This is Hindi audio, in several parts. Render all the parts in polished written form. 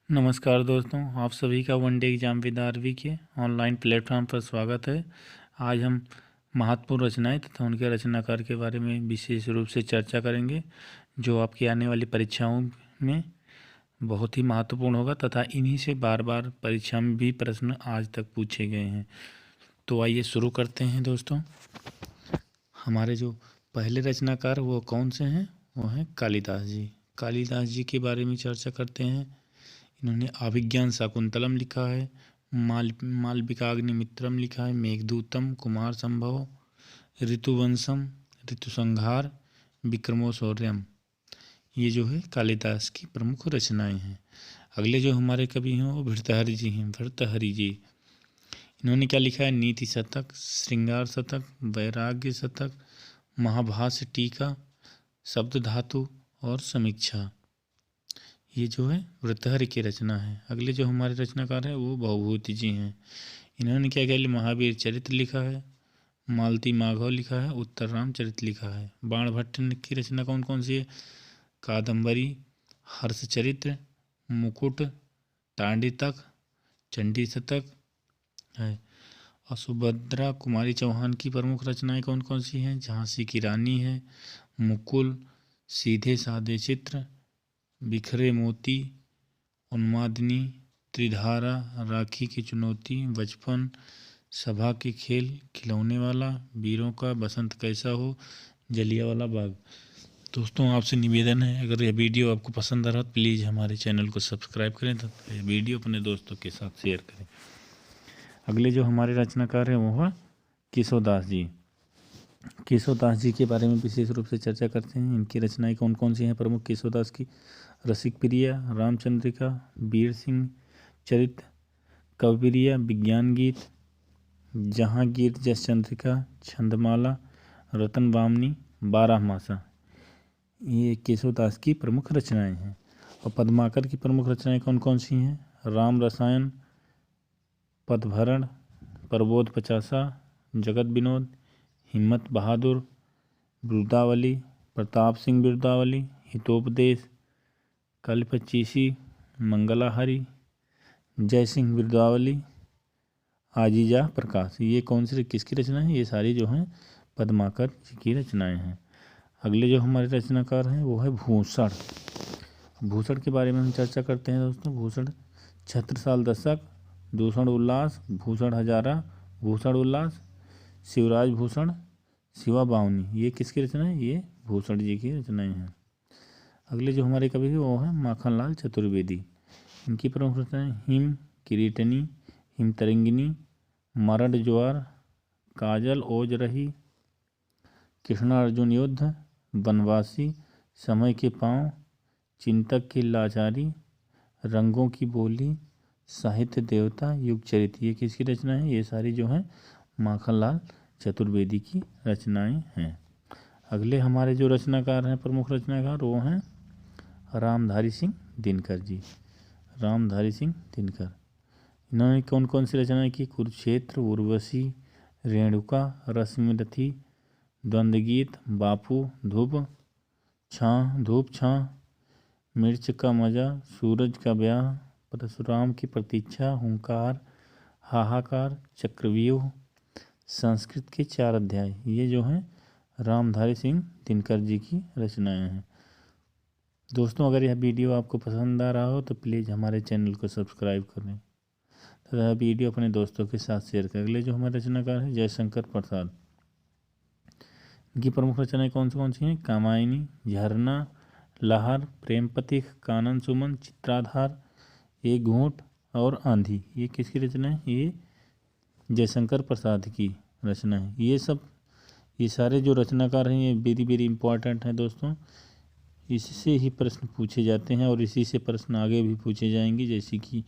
नमस्कार दोस्तों, आप सभी का one day exam with RV के ऑनलाइन प्लेटफॉर्म पर स्वागत है। आज हम महत्वपूर्ण रचनाएं तथा उनके रचनाकार के बारे में विशेष रूप से चर्चा करेंगे, जो आपकी आने वाली परीक्षाओं में बहुत ही महत्वपूर्ण होगा तथा इन्हीं से बार बार परीक्षा में भी प्रश्न आज तक पूछे गए हैं। तो आइए शुरू करते हैं दोस्तों। हमारे जो पहले रचनाकार वो कौन से हैं? वो हैं कालिदास जी। कालिदास जी के बारे में चर्चा करते हैं। इन्होंने अभिज्ञान शाकुंतलम लिखा है, मालविकाग्निमित्रम लिखा है, मेघदूतम, कुमार संभव, ऋतुवंशम, ऋतुसंहार, विक्रमोशौर्यम। ये जो है कालिदास की प्रमुख रचनाएं हैं। अगले जो हमारे कवि हैं वो भर्तृहरि जी हैं। भर्तृहरि जी, इन्होंने क्या लिखा है? नीति शतक, श्रृंगार शतक, वैराग्य शतक, महाभाष्य टीका, शब्द धातु और समीक्षा। ये जो है भर्तृहरि की रचना है। अगले जो हमारे रचनाकार हैं वो भवभूति जी हैं। इन्होंने क्या क्या लिखा? महावीर चरित्र लिखा है, मालती माधव लिखा है, उत्तर रामचरित लिखा है। बाणभट्ट की रचना कौन कौन सी है? कादम्बरी, हर्षचरित्र, मुकुट, तांडितक, चंडी शतक है। और सुभद्रा कुमारी चौहान की प्रमुख रचनाएं कौन कौन सी हैं? झांसी की रानी है, मुकुल, सीधे साधे चित्र, बिखरे मोती, उन्मादिनी, त्रिधारा, राखी की चुनौती, बचपन, सभा के खेल, खिलौने वाला, वीरों का बसंत कैसा हो, जलियांवाला बाग। दोस्तों, आपसे निवेदन है, अगर यह वीडियो आपको पसंद आ रहा तो प्लीज़ हमारे चैनल को सब्सक्राइब करें तथा यह वीडियो अपने दोस्तों के साथ शेयर करें। अगले जो हमारे रचनाकार हैं वो है केशवदास जी। केशवदास जी के बारे में विशेष रूप से चर्चा करते हैं। इनकी रचनाएं कौन कौन सी हैं प्रमुख केशवदास की? रसिक प्रिया, रामचंद्रिका, वीर सिंह चरित, कविप्रिया, विज्ञान गीत, जहांगीर जसचंद्रिका, छंदमाला, रतन वामनी, बारहमासा। ये केशवदास की प्रमुख रचनाएं हैं। और पद्माकर की प्रमुख रचनाएं कौन कौन सी हैं? राम रसायन, पदभरण, प्रबोध पचासा, जगत विनोद, हिम्मत बहादुर, बिरुदावली, प्रताप सिंह बिरुदावली, हितोपदेश, कल पचीसी, मंगलाहरी, जय सिंह बिरुदावली, आजीजा प्रकाश। ये कौन सी किसकी रचना है? ये सारी जो हैं पद्माकर जी की रचनाएं हैं। अगले जो हमारे रचनाकार हैं वो है भूषण। भूषण के बारे में हम चर्चा करते हैं दोस्तों। भूषण छत्रसाल दशक, दूषण उल्लास, भूषण हजारा, भूषण उल्लास, शिवराज भूषण, शिवा बावनी। ये किसकी रचना है? ये भूषण जी की रचनाएं हैं। अगले जो हमारे कवि हैं वो हैं माखनलाल चतुर्वेदी। इनकी प्रमुख रचनाएं हिम किरीटनी, हिम तरंगिनी, मरण ज्वार, काजल ओज रही, कृष्णा अर्जुन युद्ध, वनवासी, समय के पांव, चिंतक की लाचारी, रंगों की बोली, साहित्य देवता, युग चरित्र। ये किसकी रचना है? ये सारी जो हैं माखनलाल चतुर्वेदी की रचनाएं हैं। अगले हमारे जो रचनाकार हैं प्रमुख रचनाकार वो हैं रामधारी सिंह दिनकर जी। रामधारी सिंह दिनकर, इन्होंने कौन कौन सी रचनाएं की? कुरुक्षेत्र, उर्वशी, रेणुका, रश्मिरथी, द्वंद्वगीत, बापू, धूप छाँ, मिर्च का मजा, सूरज का ब्याह, परशुराम की प्रतीक्षा, हुंकार, हाहाकार, चक्रव्यूह, संस्कृत के 4 अध्याय। ये जो हैं रामधारी सिंह दिनकर जी की रचनाएं हैं। दोस्तों, अगर यह वीडियो आपको पसंद आ रहा हो तो प्लीज़ हमारे चैनल को सब्सक्राइब करें तथा वीडियो अपने दोस्तों के साथ शेयर करें। अगले जो हमारे रचनाकार हैं जयशंकर प्रसाद। इनकी प्रमुख रचनाएं कौन सी हैं? कामायनी, झरना, लहर, प्रेम पथिक, कानन सुमन, चित्राधार, एक घूंट और आंधी। ये किसकी रचना है? ये जयशंकर प्रसाद की रचना है। ये सारे जो रचनाकार हैं ये वेरी वेरी इंपॉर्टेंट हैं दोस्तों। इससे ही प्रश्न पूछे जाते हैं और इसी से प्रश्न आगे भी पूछे जाएंगे, जैसे कि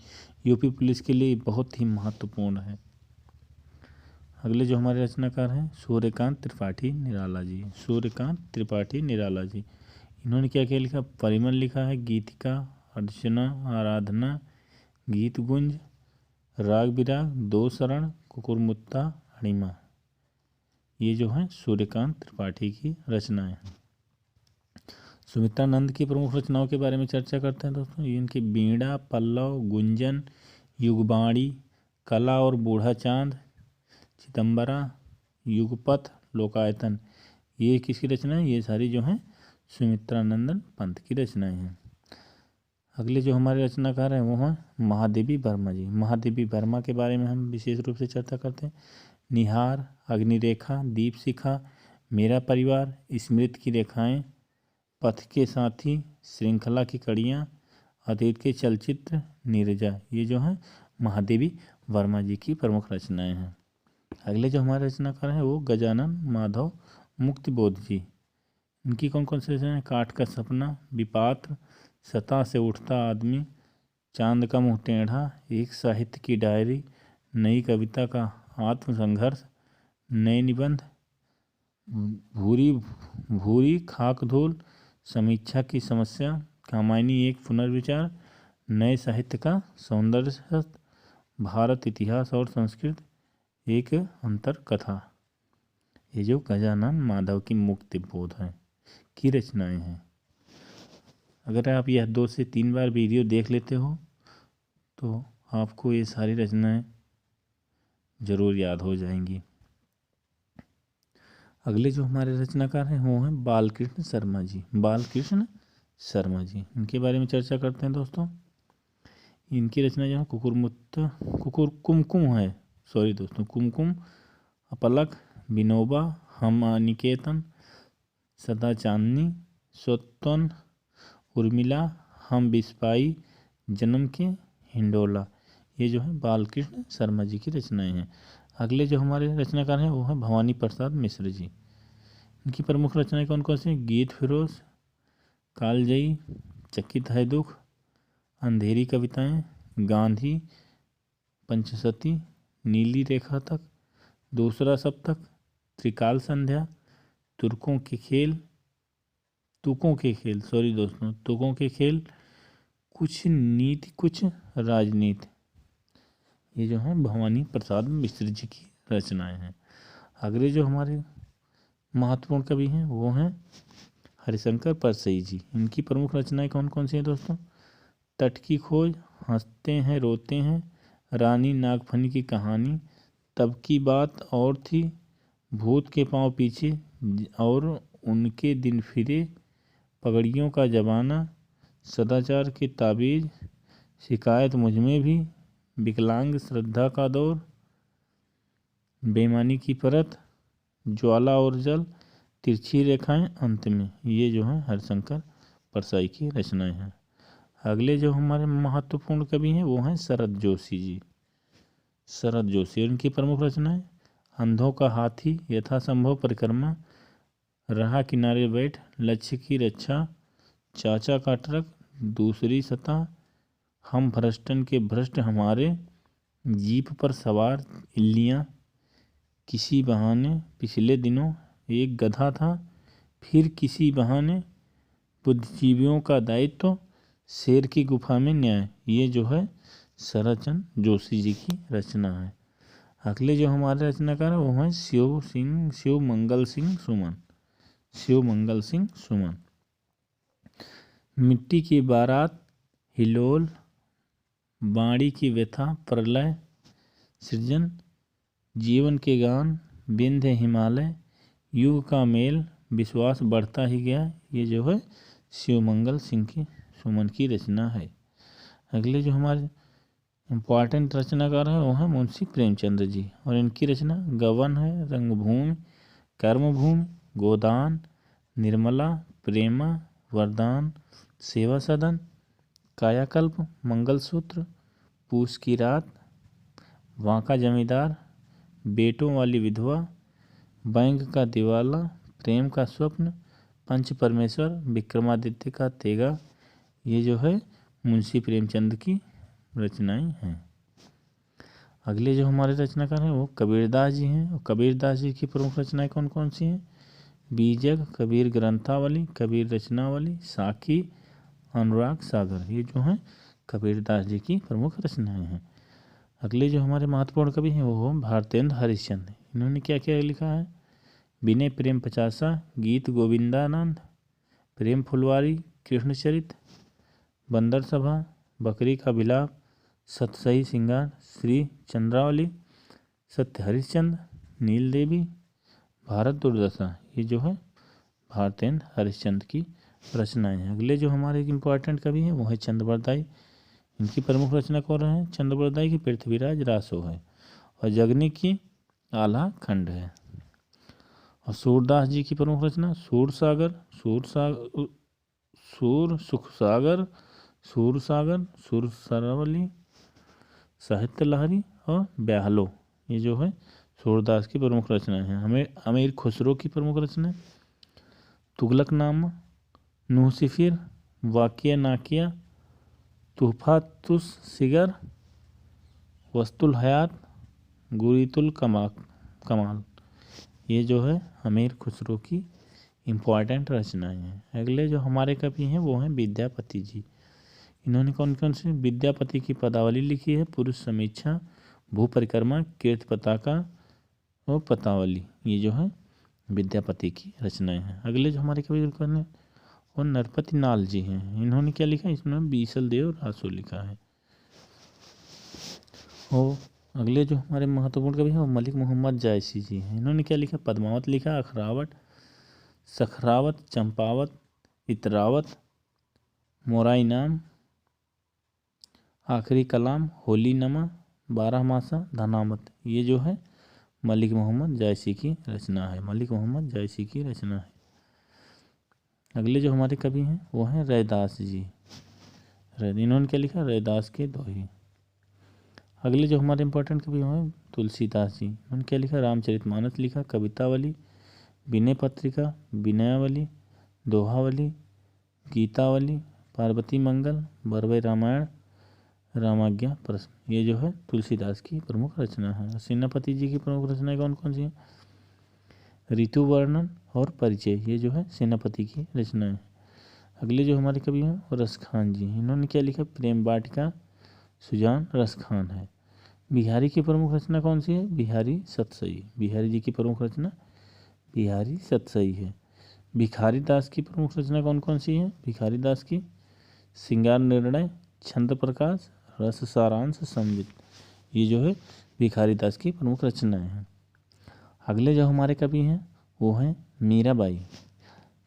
यूपी पुलिस के लिए बहुत ही महत्वपूर्ण है। अगले जो हमारे रचनाकार हैं सूर्यकांत त्रिपाठी निराला जी। सूर्यकांत त्रिपाठी निराला जी, इन्होंने क्या क्या लिखा? परिमल लिखा है, गीतिका, अर्चना, आराधना, गीत गुंज, राग विराग, दो शरण, कुकुरमुत्ता, अणिमा। ये जो है सूर्यकांत त्रिपाठी की रचनाएं हैं। सुमित्रानंद की प्रमुख रचनाओं के बारे में चर्चा करते हैं दोस्तों। इनकी बीड़ा, पल्लव, गुंजन, युगबाणी, कला और बूढ़ा चांद, चिदंबरा, युगपथ, लोकायतन, ये किसकी रचना है? ये सारी जो हैं सुमित्रानंदन पंत की रचनाएं हैं। अगले जो हमारे रचनाकार हैं वो हैं महादेवी वर्मा जी। महादेवी वर्मा के बारे में हम विशेष रूप से चर्चा करते हैं। निहार, अग्निरेखा, दीप शिखा, मेरा परिवार, स्मृति की रेखाएं, पथ के साथी, श्रृंखला की कड़ियाँ, अतीत के चलचित्र, नीरजा, ये जो हैं महादेवी वर्मा जी की प्रमुख रचनाएं हैं। अगले जो हमारे रचनाकार हैं वो गजानन माधव मुक्तिबोध जी। इनकी कौन कौन सी रचनाएं? काठ का सपना, विपात्र, सतह से उठता आदमी, चांद का मुंह टेढ़ा, एक साहित्य की डायरी, नई कविता का आत्मसंघर्ष, नए निबंध, भूरी भूरी खाक धूल, समीक्षा की समस्या, कामायनी एक पुनर्विचार, नए साहित्य का सौंदर्य शस्त्र, भारत इतिहास और संस्कृति, एक अंतर कथा। ये जो गजानन माधव की मुक्तिबोध है की रचनाएं हैं। अगर आप यह 2 से 3 बार वीडियो देख लेते हो तो आपको ये सारी रचनाएं जरूर याद हो जाएंगी। अगले जो हमारे रचनाकार हैं वो हैं बालकृष्ण शर्मा जी। बालकृष्ण शर्मा जी, इनके बारे में चर्चा करते हैं दोस्तों। इनकी रचना जो है कुमकुम है, सॉरी दोस्तों, कुमकुम, अपलक, विनोबा, हम निकेतन, सदा चांदनी, स्वतन, उर्मिला, हम बिस्पाई, जन्म के, हिंडोला, ये जो है बालकृष्ण शर्मा जी की रचनाएं हैं। अगले जो हमारे रचनाकार हैं वो हैं भवानी प्रसाद मिश्र जी। इनकी प्रमुख रचनाएं कौन कौन सी हैं? गीत फिरोज, कालजयी, चकित है दुख, अंधेरी कविताएं, गांधी, पंचसती, नीली रेखा तक, दूसरा सप्तक, त्रिकाल संध्या, तुकों के खेल, कुछ नीति कुछ राजनीति, ये जो है भवानी प्रसाद मिश्र जी की रचनाएं हैं। अगले जो हमारे महत्वपूर्ण कवि हैं वो हैं हरिशंकर परसई जी। इनकी प्रमुख रचनाएं कौन कौन सी हैं दोस्तों? तट की खोज, हंसते हैं रोते हैं, रानी नागफनी की कहानी, तब की बात और थी, भूत के पांव पीछे और उनके दिन फिरे, पगड़ियों का जमाना, सदाचार के ताबीज, शिकायत मुझमें भी, विकलांग श्रद्धा का दौर, बेईमानी की परत, ज्वाला और जल, तिरछी रेखाएं अंत में, ये जो है हरिशंकर परसाई की रचनाएं हैं। अगले जो हमारे महत्वपूर्ण कवि हैं वो हैं शरद जोशी जी। शरद जोशी, उनकी प्रमुख रचनाएं अंधों का हाथी, यथासंभव परिक्रमा, रहा किनारे बैठ, लक्ष्य की रक्षा, चाचा का ट्रक, दूसरी सतह, हम भ्रष्टन के भ्रष्ट हमारे, जीप पर सवार इल्लियाँ, किसी बहाने, पिछले दिनों एक गधा था, फिर किसी बहाने, बुद्धिजीवियों का दायित्व, शेर की गुफा में न्याय, ये जो है शरद चंद्र जोशी जी की रचना है। अगले जो हमारे रचनाकार हैं वो हैं शिवमंगल सिंह सुमन। मिट्टी की बारात, हिलोल, बाड़ी की व्यथा, प्रलय, सृजन, जीवन के गान, विंध्य हिमालय, युग का मेल, विश्वास बढ़ता ही गया, ये जो है शिवमंगल सिंह की सुमन की रचना है। अगले जो हमारे इम्पॉर्टेंट रचनाकार हैं वो हैं मुंशी प्रेमचंद जी, और इनकी रचना गवन है, रंगभूमि, कर्मभूमि, गोदान, निर्मला, प्रेमा, वरदान, सेवा सदन, कायाकल्प, मंगलसूत्र, पूस की रात, वांका जमींदार, बेटों वाली विधवा, बैंक का दिवाला, प्रेम का स्वप्न, पंच परमेश्वर, विक्रमादित्य का तेगा, ये जो है मुंशी प्रेमचंद की रचनाएं हैं। अगले जो हमारे रचनाकार हैं वो कबीरदास जी हैं, और कबीरदास जी की प्रमुख रचनाएं कौन कौन सी हैं? बीजक, कबीर ग्रंथावली, कबीर रचनावली, साखी, अनुराग सागर, ये जो हैं कबीरदास जी की प्रमुख रचनाएं हैं। अगले जो हमारे महत्वपूर्ण कवि हैं वो भारतेंद्र हरिश्चंद्र। इन्होंने क्या क्या लिखा है? विनय प्रेम पचासा, गीत गोविंदानंद, प्रेम फुलवारी, कृष्णचरित, बंदर सभा, बकरी का विलाप, सतसही सिंगार, श्री चंद्रावली, सत्य हरिश्चंद्र, नील देवी, भारत दुर्दशा। ये जो है भारतेंद्र हरिश्चंद्र की रचनाएं हैं। अगले जो हमारे इम्पोर्टेंट कवि हैं वो है चंद्रबरदाई। इनकी प्रमुख रचना कौन है? चंद्रबरदाई की पृथ्वीराज रासो है और जगनी की आल्हा खंड है। और सूरदास जी की प्रमुख रचना सूरसागर, सुखसागर, सूरसागर, सुरसरावली, साहित्य लहरी और ब्याहलो। ये जो है सूरदास की प्रमुख रचनाएं हैं। हमें अमीर खुसरो की प्रमुख रचना तुगलकनामा, नूसिफिर, वाकिया नाकिया, तुहफातुस सिगर, वस्तुल हयात, गुरीतुल कमाल। ये जो है अमीर खुसरो की इम्पॉर्टेंट रचनाएं हैं। अगले जो हमारे कवि हैं वो हैं विद्यापति जी। इन्होंने कौन कौन सी? विद्यापति की पदावली लिखी है, पुरुष समीक्षा, भू परिक्रमा, कीर्ति पताका और पतावली। ये जो है विद्यापति की रचनाएं हैं। अगले जो हमारे कवि हैं वो नरपति नाल जी हैं। इन्होंने क्या लिखा है? इसमें बीसल देव रासो लिखा है। और अगले जो हमारे महत्वपूर्ण कवि हैं वो मलिक मोहम्मद जायसी जी हैं। इन्होंने क्या लिखा? पद्मावत लिखा, अखरावत, सखरावत, चंपावत, इतरावत, मोराई नाम, आखिरी कलाम, होली नमा, बारहमासा, धनामत। ये जो है मलिक मोहम्मद जायसी की रचना है। मलिक मोहम्मद जायसी की रचना है। अगले जो हमारे कवि हैं वो हैं रैदास जी। इन्होंने क्या लिखा? रैदास के दोहे। अगले जो हमारे इंपॉर्टेंट कवि हैं तुलसीदास जी। उन्होंने क्या लिखा? रामचरितमानस लिखा, कवितावली, विनय पत्रिका, विनयावली, दोहावली, गीतावली, पार्वती मंगल, बरवई रामायण, रामाज्ञा प्रश्न। ये जो है तुलसीदास की प्रमुख रचना है। सेनापति जी की प्रमुख रचनाएं कौन कौन सी हैं? ऋतु वर्णन और परिचय। ये जो है सेनापति की रचनाएं हैं। अगले जो हमारे कवि हैं वो रसखान जी। इन्होंने क्या लिखा? प्रेम वाटिका, सुजान रसखान है। बिहारी की प्रमुख रचना कौन सी है? बिहारी सतसई। बिहारी जी की प्रमुख रचना बिहारी सतसई है। भिखारी दास की प्रमुख रचना कौन कौन सी है? भिखारी दास की श्रृंगार निर्णय, छंद प्रकाश, रस सारांश, संवित। ये जो है भिखारी दास की प्रमुख रचनाएं हैं। अगले जो हमारे कवि हैं वो हैं मीराबाई।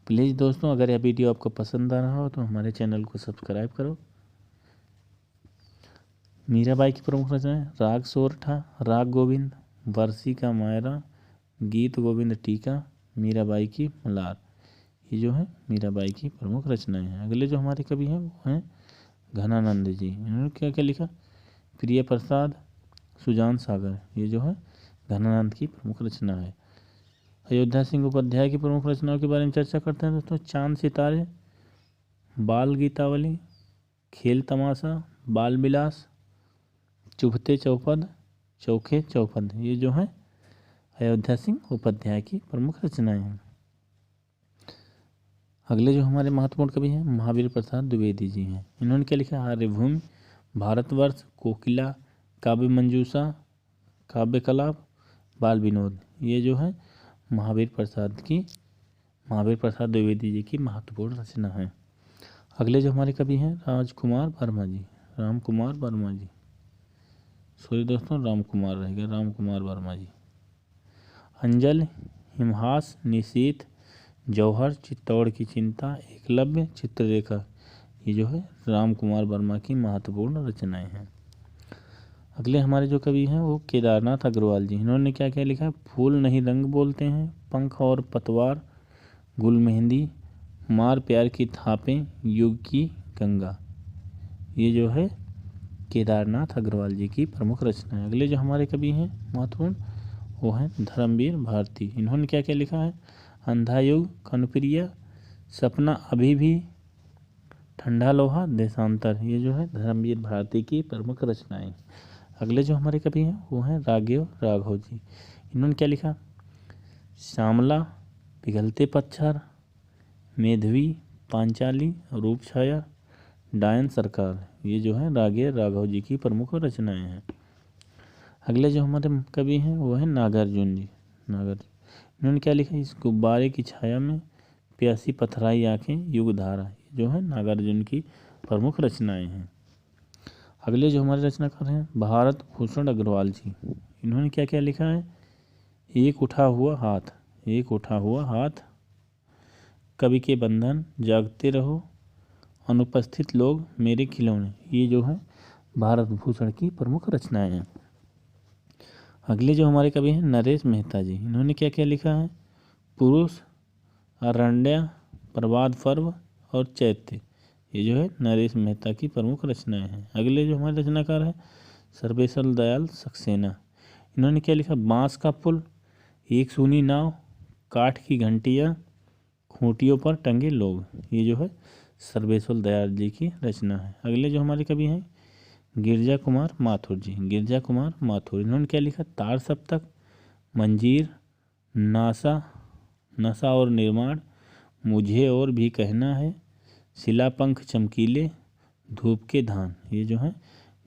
प्लीज़ दोस्तों अगर यह वीडियो आपको पसंद आ रहा हो तो हमारे चैनल को सब्सक्राइब करो। मीराबाई की प्रमुख रचनाएं राग सोरठा, राग गोविंद, वर्षी का मायरा, गीत गोविंद टीका, मीराबाई की मलार। ये जो है मीराबाई की प्रमुख रचनाएं हैं। अगले जो हमारे कवि हैं वो हैं घनानंद जी। इन्होंने क्या क्या लिखा? प्रिय प्रसाद, सुजान सागर। ये जो है घनानंद की प्रमुख रचना है। अयोध्या सिंह उपाध्याय की प्रमुख रचनाओं के बारे में चर्चा करते हैं दोस्तों। चांद सितारे, बाल गीतावली, खेल तमाशा, बाल विलास, चुभते चौपद, चौखे चौपद। ये जो है अयोध्या सिंह उपाध्याय की प्रमुख रचनाएं हैं। अगले जो हमारे महत्वपूर्ण कवि हैं महावीर प्रसाद द्विवेदी जी हैं। इन्होंने क्या लिखा? आर्यभूमि, भारतवर्ष, कोकिला, काव्य मंजूषा, काव्य कलाप, बाल विनोद। ये जो है महावीर प्रसाद द्विवेदी जी की महत्वपूर्ण रचना है। अगले जो हमारे कवि हैं रामकुमार वर्मा जी। रामकुमार वर्मा जी, सॉरी दोस्तों रामकुमार रहेगा, रामकुमार वर्मा जी। अंजल, हिमहास, निशीथ, जौहर, चित्तौड़ की चिंता, एकलव्य, चित्ररेखा। ये जो है रामकुमार वर्मा की महत्वपूर्ण रचनाएं हैं। अगले हमारे जो कवि हैं वो केदारनाथ अग्रवाल जी। इन्होंने क्या क्या लिखा है? फूल नहीं रंग बोलते हैं, पंख और पतवार, गुल मेहंदी, मार प्यार की थापें, युग की गंगा। ये जो है केदारनाथ अग्रवाल जी की प्रमुख रचना है। अगले जो हमारे कवि हैं महत्वपूर्ण वो हैं धर्मवीर भारती। इन्होंने क्या क्या लिखा है? अंधा युग, कनुप्रिया, सपना अभी भी, ठंडा लोहा, देशांतर। ये जो है धर्मवीर भारती की प्रमुख रचनाएं। अगले जो हमारे कवि हैं वो हैं राघव जी। इन्होंने क्या लिखा? श्यामला, पिघलते पतझड़, मेधवी, पांचाली, रूपछाया, डायन सरकार। ये जो है राघव जी की प्रमुख रचनाएं हैं। अगले जो हमारे कवि हैं वो हैं नागार्जुन जी। इन्होंने क्या लिखा? इस गुब्बारे की छाया में, प्यासी पथराई आंखें युगधारा, जो है नागार्जुन की प्रमुख रचनाएं हैं। अगले जो हमारे रचनाकार हैं भारत भूषण अग्रवाल जी, इन्होंने क्या क्या लिखा है। एक उठा हुआ हाथ, एक उठा हुआ हाथ, कवि के बंधन, जागते रहो, अनुपस्थित लोग, मेरे खिलौने, ये जो है भारत भूषण की प्रमुख रचनाएं हैं। अगले जो हमारे कवि हैं नरेश मेहता जी, इन्होंने क्या क्या लिखा है। पुरुष, अरण्य, प्रभात पर्व और चैत्य, ये जो है नरेश मेहता की प्रमुख रचनाएं हैं। अगले जो हमारे रचनाकार है सर्वेश्वर दयाल सक्सेना, इन्होंने क्या लिखा। बांस का पुल, एक सूनी नाव, काठ की घंटियाँ, खूंटियों पर टंगे लोग, ये जो है सर्वेश्वर दयाल जी की रचना है। अगले जो हमारे कवि हैं गिरजा कुमार माथुर जी, गिरजा कुमार माथुर, इन्होंने क्या लिखा। तार सप्तक, मंजीर, नशा और निर्माण, मुझे और भी कहना है, शिलापंख चमकीले, धूप के धान, ये जो है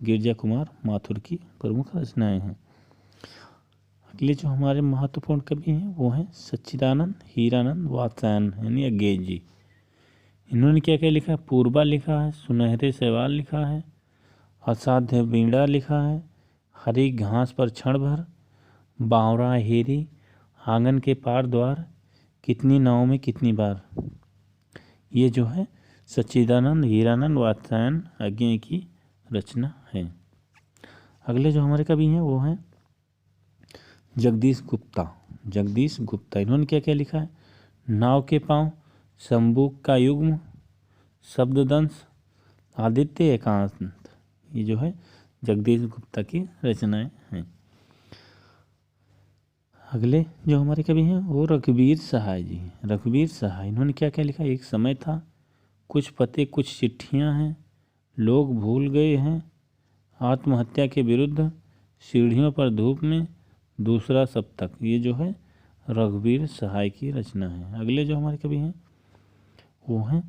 गिरजा कुमार माथुर की प्रमुख रचनाएं हैं। अगले जो हमारे महत्वपूर्ण कवि हैं वो हैं सच्चिदानंद हीरानंद वात्स्यायन यानी अज्ञेय जी, इन्होंने क्या क्या लिखा है। पूर्वा लिखा है, सुनहरे सवाल लिखा है, असाध्य वीणा लिखा है, हरी घास पर क्षण भर, बावरा हेरी, आंगन के पार द्वार, कितनी नाव में कितनी बार, ये जो है सच्चिदानंद हीरानंद वात्स्यायन अज्ञेय की रचना है। अगले जो हमारे कवि हैं वो हैं जगदीश गुप्ता, जगदीश गुप्ता, इन्होंने क्या क्या लिखा है। नाव के पांव, शंबुक का युग्म, शब्ददंश, आदित्य एकांत, ये जो है जगदीश गुप्ता की रचनाएं हैं। अगले जो हमारे कवि हैं वो रघुवीर सहाय जी, रघुवीर सहाय, इन्होंने क्या क्या लिखा। एक समय था, कुछ पते कुछ चिट्ठियां हैं, लोग भूल गए हैं, आत्महत्या के विरुद्ध, सीढ़ियों पर धूप में, दूसरा सप्तक, ये जो है रघुवीर सहाय की रचना है। अगले जो हमारे कवि हैं वो हैं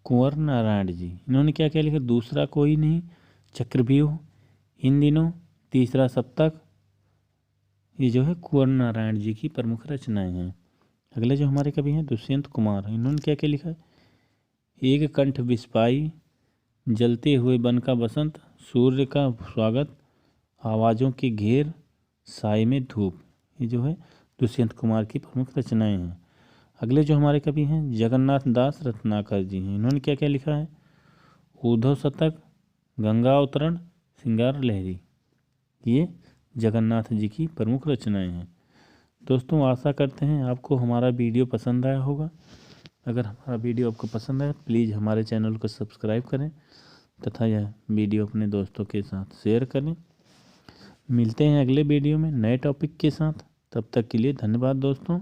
कुंवर नारायण जी, इन्होंने क्या क्या लिखा। दूसरा कोई नहीं, चक्रव्यूह, इन दिनों, तीसरा सप्तक, ये जो है कुंवर नारायण जी की प्रमुख रचनाएं हैं। अगले जो हमारे कवि हैं दुष्यंत कुमार, इन्होंने क्या क्या लिखा है। एक कंठ विस्पाई, जलते हुए वन का बसंत, सूर्य का स्वागत, आवाज़ों के घेर, साए में धूप, ये जो है दुष्यंत कुमार की प्रमुख रचनाएं हैं। अगले जो हमारे कवि हैं जगन्नाथ दास रत्नाकर जी हैं, इन्होंने क्या क्या लिखा है। उद्धव शतक, गंगा अवतरण, सिंगार लहरी, ये जगन्नाथ जी की प्रमुख रचनाएं हैं। दोस्तों आशा करते हैं आपको हमारा वीडियो पसंद आया होगा। अगर हमारा वीडियो आपको पसंद आए प्लीज़ हमारे चैनल को सब्सक्राइब करें तथा यह वीडियो अपने दोस्तों के साथ शेयर करें। मिलते हैं अगले वीडियो में नए टॉपिक के साथ, तब तक के लिए धन्यवाद दोस्तों।